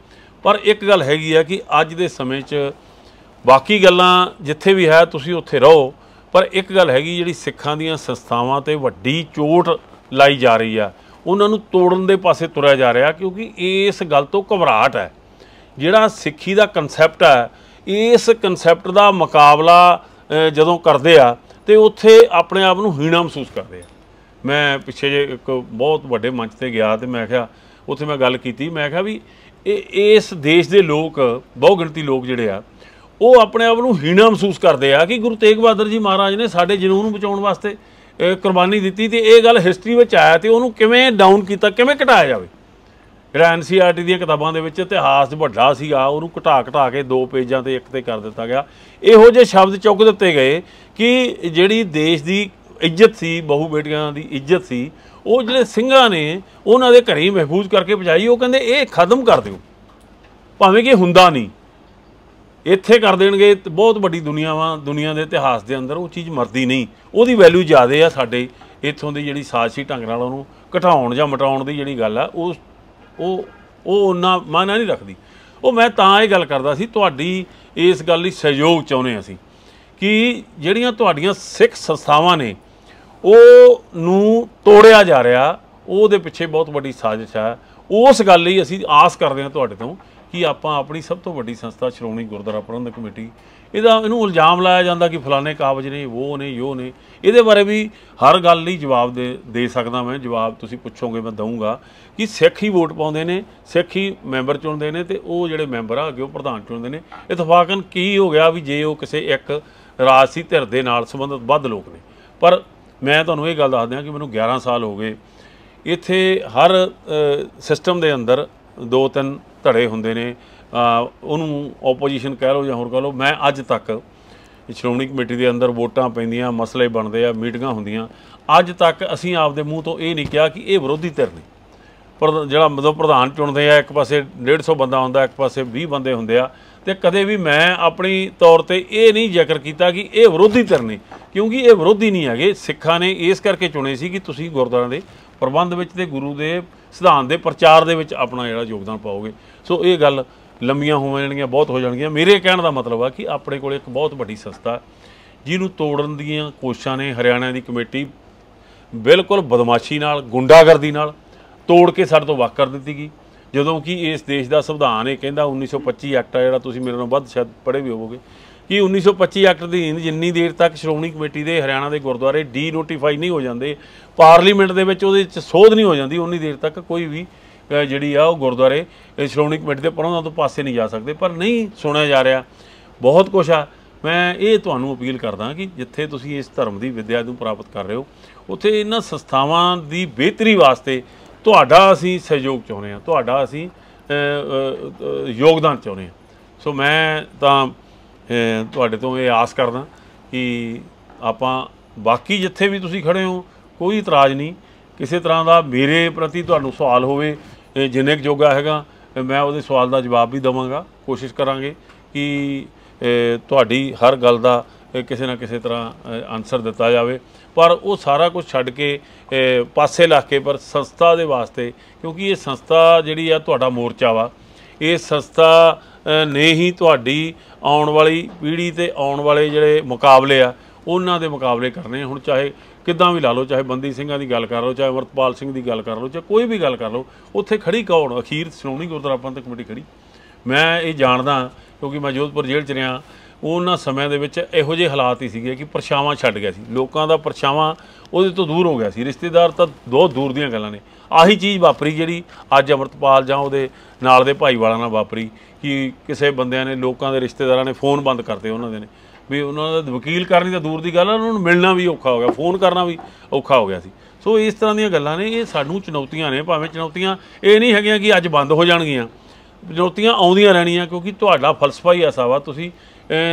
पर एक गल हैगी है कि अज दे समय 'च बाकी गल्लां जिथे भी है तुसी उत्थे रहो, पर एक गल हैगी जिहड़ी सिखां दीयां संस्थावां ते वड्डी चोट लाई जा रही है, उन्हां नूं तोड़न दे पासे तुरिया जा रहा, क्योंकि इस गल तो घबराहट है। जिहड़ा सिੱਖੀ ਦਾ कनसैप्ट है, इस कनसैप्ट का मुकाबला जदों करदे आ ते उत्थे अपने आप नूं हीणा महसूस करदे आ। मैं पिछे जे एक बहुत वड्डे मंच ते गया तो मैं कहा उत्थे मैं गल कीती, मैं कहा भी इस देश के लोग बहु गिणती लोग जिहड़े आ वो अपने आप नूं हीणा महसूस करते हैं कि गुरु तेग बहादुर जी महाराज ने साडे जनून नूं बचाउण वास्ते कुर्बानी दी, तो ये गल हिस्टरी में आया तो उन्होंने किवें डाउन किया, किवें घटाया जाए। जिहड़ा NCERT दी किताबां दे विच इतिहास वड्डा सीगा उहनूं घटा के 2 पेजां ते एक ते कर दिता गया। इहो ਜਿਹੇ शब्द चुक दिते गए कि जिहड़ी देश की इज्जत सी, बहु बेटियां की इज्जत सी, वो जिहड़े ਸਿੰਘਾਂ ने उन्हां दे घरे महफूज करके पहुँचाई। वो कहंदे ये खत्म कर दिओ, भावें कि हुंदा नहीं, इत्थे कर देणगे। बहुत वड्डी दुनिया वा, दुनिया के इतिहास के अंदर वो चीज़ मरदी नहीं, उहदी वैल्यू ज़्यादा आ साडे इत्थों दी जिहड़ी साजिशी ढंग नाल उहनूं घटाउण जां मटाउण दी जिहड़ी गल आ वो उन्ना मायना नहीं रखदी। वो मैं तां ये गल करदा सी तुहाडी इस गल लई सहयोग चाहुंदे असीं कि जिहड़ियां तुहाडीआं सिੱਖ संस्थावां ने ਉਹਨੂੰ ਤੋੜਿਆ ਜਾ ਰਿਹਾ, ਉਹਦੇ ਪਿੱਛੇ ਬਹੁਤ ਵੱਡੀ ਸਾਜ਼ਿਸ਼ ਹੈ। ਉਸ ਗੱਲ ਲਈ ਅਸੀਂ ਆਸ ਕਰਦੇ ਹਾਂ ਤੁਹਾਡੇ ਤੋਂ ਕਿ ਆਪਾਂ ਆਪਣੀ ਸਭ ਤੋਂ ਵੱਡੀ ਸੰਸਥਾ ਸ਼੍ਰੋਮਣੀ ਗੁਰਦੁਆਰਾ ਪ੍ਰਬੰਧਕ ਕਮੇਟੀ, ਇਹਨੂੰ ਇਲਜ਼ਾਮ ਲਾਇਆ ਜਾਂਦਾ ਕਿ ਫਲਾਣੇ ਕਾਬਜ ਨੇ, ਉਹ ਨੇ, ਯੋ ਨੇ, ਇਹਦੇ ਬਾਰੇ ਵੀ ਹਰ ਗੱਲ ਲਈ ਜਵਾਬ ਦੇ ਸਕਦਾ ਮੈਂ। ਜਵਾਬ ਤੁਸੀਂ ਪੁੱਛੋਗੇ ਮੈਂ ਦਊਂਗਾ ਕਿ ਸਿੱਖ ਹੀ ਵੋਟ ਪਾਉਂਦੇ ਨੇ, ਸਿੱਖ ਹੀ ਮੈਂਬਰ ਚੁਣਦੇ ਨੇ, ਤੇ ਉਹ ਜਿਹੜੇ ਮੈਂਬਰ ਆ ਅੱਗੇ ਉਹ ਪ੍ਰਧਾਨ ਚੁਣਦੇ ਨੇ। ਇਤਫਾਕਨ ਕੀ ਹੋ ਗਿਆ ਵੀ ਜੇ ਉਹ ਕਿਸੇ ਇੱਕ ਰਾਜਸੀ ਧਿਰ ਦੇ ਨਾਲ ਸੰਬੰਧਿਤ ਵੱਧ ਲੋਕ ਨੇ। ਪਰ मैं तुहानूं ये गल दस दियां कि मैनूं 11 साल हो गए इत्थे, हर सिस्टम के अंदर 2-3 धड़े हुंदे ने, उहनूं ओपोजिशन कह लो जां होर कह लो। मैं अज तक श्रोमणी कमेटी के अंदर वोटां पैंदियां, मसले बनते आ, मीटिंगां हुंदियां, अज तक असीं आपदे मूँह तो ये नहीं कहा कि ये विरोधी धिर ने। पर जिहड़ा मतलब प्रधान चुणदे आ, एक पासे 150 बंदा हुंदा, एक पासे 20 बंदे हुंदे आ, तो कदे भी मैं अपनी तौर पर यह नहीं जिक्र किया कि ये विरोधी धिर ने, क्योंकि ये विरोधी नहीं है। सिक्खां ने इस करके चुने सी कि तुसीं गुरुद्वारां दे प्रबंध विच ते गुरु के सिद्धांत के प्रचार दे विच अपना जिहड़ा योगदान पाओगे। सो ये गल लंबियां हो जाणगीआं, बहुत हो जाणगीआं। मेरे कहण दा मतलब है कि अपने कोल एक बहुत वड्डी संस्था जिहनूं तोड़न दीआं कोशिशां ने हरियाणा की कमेटी बिल्कुल बदमाशी नाल, गुंडागर्दी नाल तोड़ के साडे तो वख कर दित्ती गई। ਜਦੋਂ कि इस देश का संविधान ये कहता 1925 एक्ट है, जो मेरे नालों वध शायद पढ़े भी होवोगे कि 1925 एक्ट की जिन्नी देर तक श्रोमणी कमेटी के हरियाणा के गुरुद्वारे डी नोटिफाई नहीं हो जाते, पार्लीमेंट के सोध नहीं हो जाती, उन्नी देर तक कोई भी जी गुरुद्वारे श्रोमणी कमेटी के प्रबंधां तो पासे नहीं जा सकते। पर नहीं सुनिया जा रहा, बहुत कुछ आ। मैं ये तुहानूं अपील करदा कि जिथे तुसीं इस धर्म की विद्या नूं प्राप्त कर रहे हो, उत्थे इन्हां संस्थावां की बेहतरी वास्ते तुहाडा असीं सहयोग चाहुंदे हां, तुहाडा असीं योगदान चाहुंदे हां। सो मैं तां तुहाडे तो ये आस करदा कि आपां बाकी जिथे भी तुसीं खड़े हो कोई इतराज़ नहीं, किसी तरह का मेरे प्रति तुहानूं सवाल होवे जिन्ने क जोगा हैगा मैं उहदे सवाल का जवाब भी देवांगा। कोशिश करांगे कि तुहाडी हर गल दा किसी ना किसी तरह आंसर दिता जाए, पर वो सारा कुछ छड्ड के पासे ला के पर संस्था दे वास्ते, क्योंकि ये संस्था जिहड़ी आ तुहाडा मोर्चा वा, ये संस्था ने ही तुहाडी आउण वाली पीढ़ी ते आउण वाले जिहड़े मुकाबले आ उन्हां दे मुकाबले करने। हुण चाहे किदां भी ला लो, चाहे बंदी ਸਿੰਘਾਂ की गल कर लो, चाहे अमरतपाल ਸਿੰਘ की गल कर लो, चाहे कोई भी गल कर लो, उत्थे खड़ी कौन? अखीर श्रोमणी गुरुद्वारा प्रबंधक कमेटी खड़ी। मैं ये जानदा क्योंकि मैं जोधपुर जेल੍ਹ 'ਚ ਰਿਹਾ, ਉਹਨਾਂ ਸਮਿਆਂ ਦੇ ਵਿੱਚ ਇਹੋ ਜਿਹੇ ਹਾਲਾਤ ਹੀ ਸੀਗੇ ਕਿ ਪਰਛਾਵਾਂ ਛੱਡ ਗਿਆ ਸੀ, ਲੋਕਾਂ ਦਾ ਪਰਛਾਵਾਂ ਉਹਦੇ ਤੋਂ ਦੂਰ ਹੋ ਗਿਆ ਸੀ, ਰਿਸ਼ਤੇਦਾਰ ਤਾਂ ਬਹੁਤ ਦੂਰ ਦੀਆਂ ਗੱਲਾਂ ਨੇ। ਆਹੀ ਚੀਜ਼ ਵਾਪਰੀ ਜਿਹੜੀ ਅੱਜ ਅੰਮ੍ਰਿਤਪਾਲ ਜਾਂ ਉਹਦੇ ਨਾਲ ਦੇ ਭਾਈਵਾਲਾਂ ਨਾਲ ਵਾਪਰੀ ਕਿ ਕਿਸੇ ਬੰਦਿਆਂ ਨੇ, ਲੋਕਾਂ ਦੇ ਰਿਸ਼ਤੇਦਾਰਾਂ ਨੇ ਫ਼ੋਨ ਬੰਦ ਕਰਤੇ ਉਹਨਾਂ ਦੇ ਨੇ, ਵੀ ਉਹਨਾਂ ਦਾ ਵਕੀਲ ਕਰਨੀ ਤਾਂ ਦੂਰ ਦੀ ਗੱਲ ਆ, ਉਹਨਾਂ ਨੂੰ ਮਿਲਣਾ ਵੀ ਔਖਾ ਹੋ ਗਿਆ, ਫ਼ੋਨ ਕਰਨਾ ਵੀ ਔਖਾ ਹੋ ਗਿਆ ਸੀ। ਸੋ ਇਸ ਤਰ੍ਹਾਂ ਦੀਆਂ ਗੱਲਾਂ ਨੇ, ਇਹ ਸਾਨੂੰ ਚੁਣੌਤੀਆਂ ਨੇ। ਭਾਵੇਂ ਚੁਣੌਤੀਆਂ ਇਹ ਨਹੀਂ ਹੈਗੀਆਂ ਕਿ ਅੱਜ ਬੰਦ ਹੋ ਜਾਣਗੀਆਂ, ਚੁਣੌਤੀਆਂ ਆਉਂਦੀਆਂ ਰਹਿਣੀਆਂ, ਕਿਉਂਕਿ ਤੁਹਾਡਾ ਫਲਸਫਾ ਹੀ ਐਸਾ ਵਾ, ਤੁਸੀਂ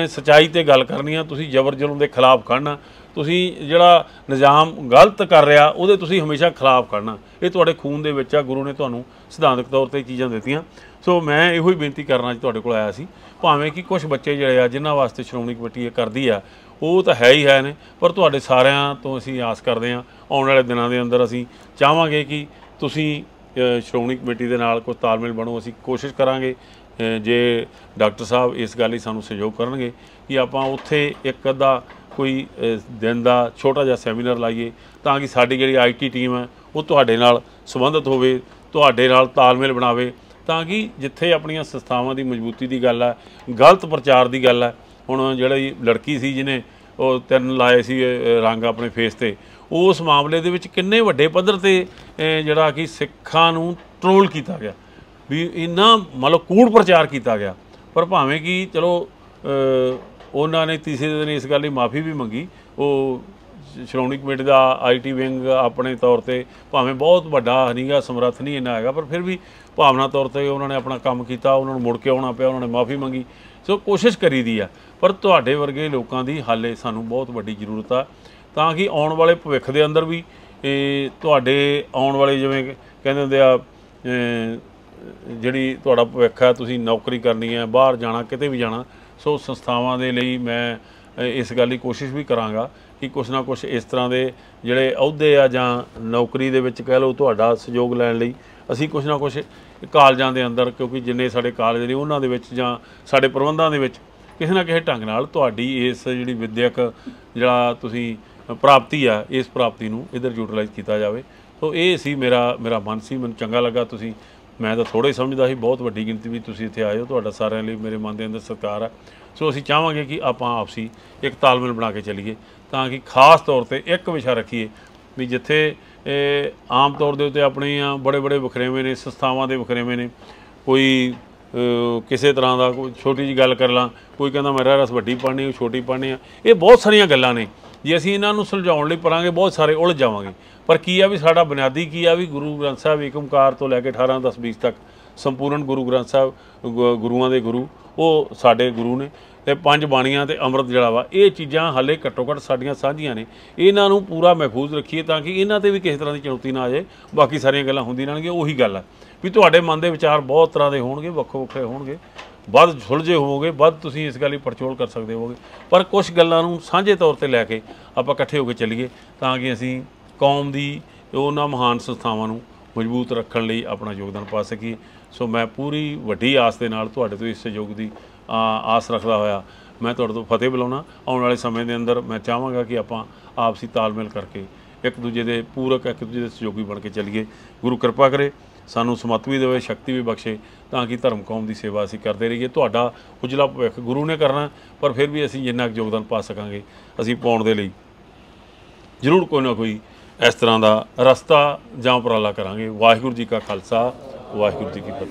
ਸੱਚਾਈ 'ਤੇ ਗੱਲ ਕਰਨੀ ਆ, ਤੁਸੀਂ ਜ਼ਬਰ ਜ਼ੁਲਮ ਦੇ ਖਿਲਾਫ ਖੜਨਾ, ਤੁਸੀਂ ਜਿਹੜਾ ਨਿਜ਼ਾਮ ਗਲਤ ਕਰ ਰਿਹਾ ਉਹਦੇ ਤੁਸੀਂ ਹਮੇਸ਼ਾ ਖਿਲਾਫ ਖੜਨਾ। ਇਹ ਤੁਹਾਡੇ ਖੂਨ ਦੇ ਵਿੱਚ ਆ, ਗੁਰੂ ਨੇ ਤੁਹਾਨੂੰ ਸਿਧਾਂਤਕ ਤੌਰ 'ਤੇ ਚੀਜ਼ਾਂ ਦਿੱਤੀਆਂ। ਸੋ ਮੈਂ ਇਹੋ ਹੀ ਬੇਨਤੀ ਕਰਨਾ ਅੱਜ ਤੁਹਾਡੇ ਕੋਲ ਆਇਆ ਸੀ। ਭਾਵੇਂ ਕਿ ਕੁਝ ਬੱਚੇ ਜਿਹੜੇ ਆ ਜਿਨ੍ਹਾਂ ਵਾਸਤੇ ਸ਼੍ਰੋਮਣੀ ਕਮੇਟੀ ਇਹ ਕਰਦੀ ਆ ਉਹ ਤਾਂ ਹੈ ਹੀ ਹੈ ਨੇ, ਪਰ ਤੁਹਾਡੇ ਸਾਰਿਆਂ ਤੋਂ ਅਸੀਂ ਆਸ ਕਰਦੇ ਹਾਂ ਆਉਣ ਵਾਲੇ ਦਿਨਾਂ ਦੇ ਅੰਦਰ ਅਸੀਂ ਚਾਹਾਂਗੇ ਕਿ ਤੁਸੀਂ ਸ਼੍ਰੋਮਣੀ ਕਮੇਟੀ ਦੇ ਨਾਲ ਕੋਈ ਤਾਲਮੇਲ ਬਣੋ। ਅਸੀਂ ਕੋਸ਼ਿਸ਼ ਕਰਾਂਗੇ ਜੇ ਡਾਕਟਰ ਸਾਹਿਬ ਇਸ ਗੱਲ ਲਈ ਸਾਨੂੰ ਸਹਿਯੋਗ ਕਰਨਗੇ ਕਿ ਆਪਾਂ ਉੱਥੇ ਇੱਕ ਅੱਧਾ ਕੋਈ ਦਿਨ ਦਾ ਛੋਟਾ ਜਿਹਾ ਸੈਮੀਨਾਰ ਲਾਈਏ, ਤਾਂ ਕਿ ਸਾਡੀ ਜਿਹੜੀ IT ਟੀਮ ਹੈ ਉਹ ਤੁਹਾਡੇ ਨਾਲ ਸੰਬੰਧਿਤ ਹੋਵੇ, ਤੁਹਾਡੇ ਨਾਲ ਤਾਲਮੇਲ ਬਣਾਵੇ, ਤਾਂ ਕਿ ਜਿੱਥੇ ਆਪਣੀਆਂ ਸੰਸਥਾਵਾਂ ਦੀ ਮਜ਼ਬੂਤੀ ਦੀ ਗੱਲ ਹੈ, ਗਲਤ ਪ੍ਰਚਾਰ ਦੀ ਗੱਲ ਹੈ। ਹੁਣ ਜਿਹੜੀ ਲੜਕੀ ਸੀ ਜਿਹਨੇ ਉਹ 3 ਲਾਏ ਸੀ ਰੰਗ ਆਪਣੇ ਫੇਸ 'ਤੇ, ਉਸ ਮਾਮਲੇ ਦੇ ਵਿੱਚ ਕਿੰਨੇ ਵੱਡੇ ਪੱਧਰ 'ਤੇ ਜਿਹੜਾ ਕਿ ਸਿੱਖਾਂ ਨੂੰ ਟਰੋਲ ਕੀਤਾ ਗਿਆ, ਵੀ ਇੰਨਾ ਮਤਲਬ ਕੂੜ ਪ੍ਰਚਾਰ ਕੀਤਾ ਗਿਆ। ਪਰ ਭਾਵੇਂ ਕਿ ਚਲੋ ਉਹਨਾਂ ਨੇ ਤੀਸਰੇ ਦਿਨ ਇਸ ਗੱਲ ਦੀ ਮਾਫੀ ਵੀ ਮੰਗੀ। ਉਹ Shiromani committee the IT wing ਆਪਣੇ ਤੌਰ 'ਤੇ ਭਾਵੇਂ ਬਹੁਤ ਵੱਡਾ ਨਹੀਂਗਾ, ਸਮਰੱਥ ਨਹੀਂ ਇੰਨਾ ਹੈਗਾ, ਪਰ ਫਿਰ ਵੀ ਭਾਵਨਾ ਤੌਰ 'ਤੇ ਉਹਨਾਂ ਨੇ ਆਪਣਾ ਕੰਮ ਕੀਤਾ, ਉਹਨਾਂ ਨੂੰ ਮੁੜ ਕੇ ਆਉਣਾ ਪਿਆ, ਉਹਨਾਂ ਨੇ ਮਾਫੀ ਮੰਗੀ। ਸੋ ਕੋਸ਼ਿਸ਼ ਕਰੀ ਦੀ ਆ, ਪਰ ਤੁਹਾਡੇ ਵਰਗੇ ਲੋਕਾਂ ਦੀ ਹਾਲੇ ਸਾਨੂੰ ਬਹੁਤ ਵੱਡੀ ਜ਼ਰੂਰਤ ਆ, ਤਾਂ ਕਿ ਆਉਣ ਵਾਲੇ ਭਵਿੱਖ ਦੇ ਅੰਦਰ ਵੀ ਤੁਹਾਡੇ ਆਉਣ ਵਾਲੇ, ਜਿਵੇਂ ਕਹਿੰਦੇ ਹੁੰਦੇ ਆ, ਜਿਹੜੀ ਤੁਹਾਡਾ ਭਵਿੱਖ ਹੈ, ਤੁਸੀਂ ਨੌਕਰੀ ਕਰਨੀ ਹੈ, ਬਾਹਰ ਜਾਣਾ, ਕਿਤੇ ਵੀ ਜਾਣਾ। ਸੋ ਸੰਸਥਾਵਾਂ ਦੇ ਲਈ ਮੈਂ ਇਸ ਗੱਲ ਦੀ ਕੋਸ਼ਿਸ਼ ਵੀ ਕਰਾਂਗਾ ਕਿ ਕੁਛ ਨਾ ਕੁਛ ਇਸ ਤਰ੍ਹਾਂ ਦੇ ਜਿਹੜੇ ਅਹੁਦੇ ਆ ਜਾਂ ਨੌਕਰੀ ਦੇ ਵਿੱਚ ਕਹਿ ਲਓ, ਤੁਹਾਡਾ ਸਹਿਯੋਗ ਲੈਣ ਲਈ ਅਸੀਂ ਕੁਛ ਨਾ ਕੁਛ ਕਾਲਜਾਂ ਦੇ ਅੰਦਰ, ਕਿਉਂਕਿ ਜਿੰਨੇ ਸਾਡੇ ਕਾਲਜ ਨੇ ਉਹਨਾਂ ਦੇ ਵਿੱਚ ਜਾਂ ਸਾਡੇ ਪ੍ਰਬੰਧਾਂ ਦੇ ਵਿੱਚ ਕਿਸੇ ਨਾ ਕਿਸੇ ਢੰਗ ਨਾਲ ਤੁਹਾਡੀ ਇਸ ਜਿਹੜੀ ਵਿੱਦਿਅਕ ਜਿਹੜਾ ਤੁਸੀਂ ਪ੍ਰਾਪਤੀ ਆ, ਇਸ ਪ੍ਰਾਪਤੀ ਨੂੰ ਇੱਧਰ ਯੂਟੀਲਾਈਜ਼ ਕੀਤਾ ਜਾਵੇ। ਸੋ ਇਹ ਸੀ ਮੇਰਾ ਮਨ ਸੀ। ਮੈਨੂੰ ਚੰਗਾ ਲੱਗਾ, ਤੁਸੀਂ, ਮੈਂ ਤਾਂ ਥੋੜ੍ਹਾ ਹੀ ਸਮਝਦਾ ਸੀ, ਬਹੁਤ ਵੱਡੀ ਗਿਣਤੀ ਵਿੱਚ ਤੁਸੀਂ ਇੱਥੇ ਆਏ ਹੋ, ਤੁਹਾਡਾ ਸਾਰਿਆਂ ਲਈ ਮੇਰੇ ਮਨ ਦੇ ਅੰਦਰ ਸਤਿਕਾਰ ਹੈ। ਸੋ ਅਸੀਂ ਚਾਹਾਂਗੇ ਕਿ ਆਪਾਂ ਆਪਸੀ ਇੱਕ ਤਾਲਮੇਲ ਬਣਾ ਕੇ ਚੱਲੀਏ, ਤਾਂ ਕਿ ਖਾਸ ਤੌਰ 'ਤੇ ਇੱਕ ਵਿਸ਼ਾ ਰੱਖੀਏ ਵੀ ਜਿੱਥੇ ਆਮ ਤੌਰ ਦੇ ਉੱਤੇ ਆਪਣੀਆਂ ਬੜੇ ਵਖਰੇਵੇਂ ਨੇ, ਸੰਸਥਾਵਾਂ ਦੇ ਵਖਰੇਵੇਂ ਨੇ, ਕੋਈ ਕਿਸੇ ਤਰ੍ਹਾਂ ਦਾ ਕੋਈ ਛੋਟੀ ਜਿਹੀ ਗੱਲ ਕਰ ਲਾਂ, ਕੋਈ ਕਹਿੰਦਾ ਮੈਂ ਰਸ ਵੱਡੀ ਪੜ੍ਹਨੀ, ਛੋਟੀ ਪੜ੍ਹਨੀ ਆ, ਇਹ ਬਹੁਤ ਸਾਰੀਆਂ ਗੱਲਾਂ ਨੇ। ਜੇ ਅਸੀਂ ਇਹਨਾਂ ਨੂੰ ਸੁਲਝਾਉਣ ਲਈ ਪੜਾਂਗੇ ਬਹੁਤ ਸਾਰੇ ਉਲਝ ਜਾਵਾਂਗੇ। ਪਰ ਕੀ ਆ ਵੀ ਸਾਡਾ ਬੁਨਿਆਦੀ ਕੀ ਆ ਵੀ ਗੁਰੂ ਗ੍ਰੰਥ ਸਾਹਿਬ ਏਕ ਓਂਕਾਰ ਤੋਂ ਲੈ ਕੇ 18, 10, 20 ਤੱਕ ਸੰਪੂਰਨ ਗੁਰੂ ਗ੍ਰੰਥ ਸਾਹਿਬ, ਗੁਰੂਆਂ ਦੇ ਗੁਰੂ ਉਹ ਸਾਡੇ ਗੁਰੂ ਨੇ, ਅਤੇ 5 ਬਾਣੀਆਂ ਅਤੇ ਅੰਮ੍ਰਿਤ ਜਿਹੜਾ ਵਾ, ਇਹ ਚੀਜ਼ਾਂ ਹਾਲੇ ਘੱਟੋ ਘੱਟ ਸਾਡੀਆਂ ਸਾਂਝੀਆਂ ਨੇ। ਇਹਨਾਂ ਨੂੰ ਪੂਰਾ ਮਹਿਫੂਜ਼ ਰੱਖੀਏ ਤਾਂ ਕਿ ਇਹਨਾਂ 'ਤੇ ਵੀ ਕਿਸੇ ਤਰ੍ਹਾਂ ਦੀ ਚੁਣੌਤੀ ਨਾ ਆ ਜਾਏ। ਬਾਕੀ ਸਾਰੀਆਂ ਗੱਲਾਂ ਹੁੰਦੀਆਂ ਰਹਿਣਗੀਆਂ। ਉਹੀ ਗੱਲ ਹੈ ਵੀ ਤੁਹਾਡੇ ਮਨ ਦੇ ਵਿਚਾਰ ਬਹੁਤ ਤਰ੍ਹਾਂ ਦੇ ਹੋਣਗੇ, ਵੱਖੋ ਵੱਖਰੇ ਹੋਣਗੇ, ਵੱਧ ਸੁਲਝੇ ਹੋਵੋਗੇ, ਵੱਧ ਤੁਸੀਂ ਇਸ ਗੱਲ ਦੀ ਪੜਚੋਲ ਕਰ ਸਕਦੇ ਹੋਵੋਗੇ, ਪਰ ਕੁਛ ਗੱਲਾਂ ਨੂੰ ਸਾਂਝੇ ਤੌਰ 'ਤੇ ਲੈ ਕੇ ਆਪਾਂ ਇਕੱਠੇ ਹੋ ਕੇ ਚੱਲੀਏ, ਤਾਂ ਕਿ ਅਸੀਂ ਕੌਮ ਦੀ ਉਹਨਾਂ ਮਹਾਨ ਸੰਸਥਾਵਾਂ ਨੂੰ ਮਜ਼ਬੂਤ ਰੱਖਣ ਲਈ ਆਪਣਾ ਯੋਗਦਾਨ ਪਾ ਸਕੀਏ। ਸੋ ਮੈਂ ਪੂਰੀ ਵੱਡੀ ਆਸ ਦੇ ਨਾਲ ਤੁਹਾਡੇ ਤੋਂ ਇਸ ਸਹਿਯੋਗ ਦੀ ਆਸ ਰੱਖਦਾ ਹੋਇਆ ਮੈਂ ਤੁਹਾਡੇ ਤੋਂ ਫਤਿਹ ਬੁਲਾਉਣਾ। ਆਉਣ ਵਾਲੇ ਸਮੇਂ ਦੇ ਅੰਦਰ ਮੈਂ ਚਾਹਾਂਗਾ ਕਿ ਆਪਾਂ ਆਪਸੀ ਤਾਲਮੇਲ ਕਰਕੇ ਇੱਕ ਦੂਜੇ ਦੇ ਪੂਰਕ, ਇੱਕ ਦੂਜੇ ਦੇ ਸਹਿਯੋਗੀ ਬਣ ਕੇ ਚੱਲੀਏ। ਗੁਰੂ ਕਿਰਪਾ ਕਰੇ, ਸਾਨੂੰ ਸਮੱਤ ਵੀ ਦੇਵੇ, ਸ਼ਕਤੀ ਵੀ ਬਖਸ਼ੇ, ਤਾਂ ਕਿ ਧਰਮ ਕੌਮ ਦੀ ਸੇਵਾ ਅਸੀਂ ਕਰਦੇ ਰਹੀਏ। ਤੁਹਾਡਾ ਉਜਲਾ ਭਵਿੱਖ ਗੁਰੂ ਨੇ ਕਰਨਾ, ਪਰ ਫਿਰ ਵੀ ਅਸੀਂ ਜਿੰਨਾ ਕੁ ਯੋਗਦਾਨ ਪਾ ਸਕਾਂਗੇ ਅਸੀਂ ਪਾਉਣ ਦੇ ਲਈ ਜ਼ਰੂਰ ਕੋਈ ਨਾ ਕੋਈ ਇਸ ਤਰ੍ਹਾਂ ਦਾ ਰਸਤਾ ਜਾਂ ਉਪਰਾਲਾ ਕਰਾਂਗੇ। ਵਾਹਿਗੁਰੂ ਜੀ ਕਾ ਖਾਲਸਾ, ਵਾਹਿਗੁਰੂ ਜੀ ਕੀ ਫਤਿਹ।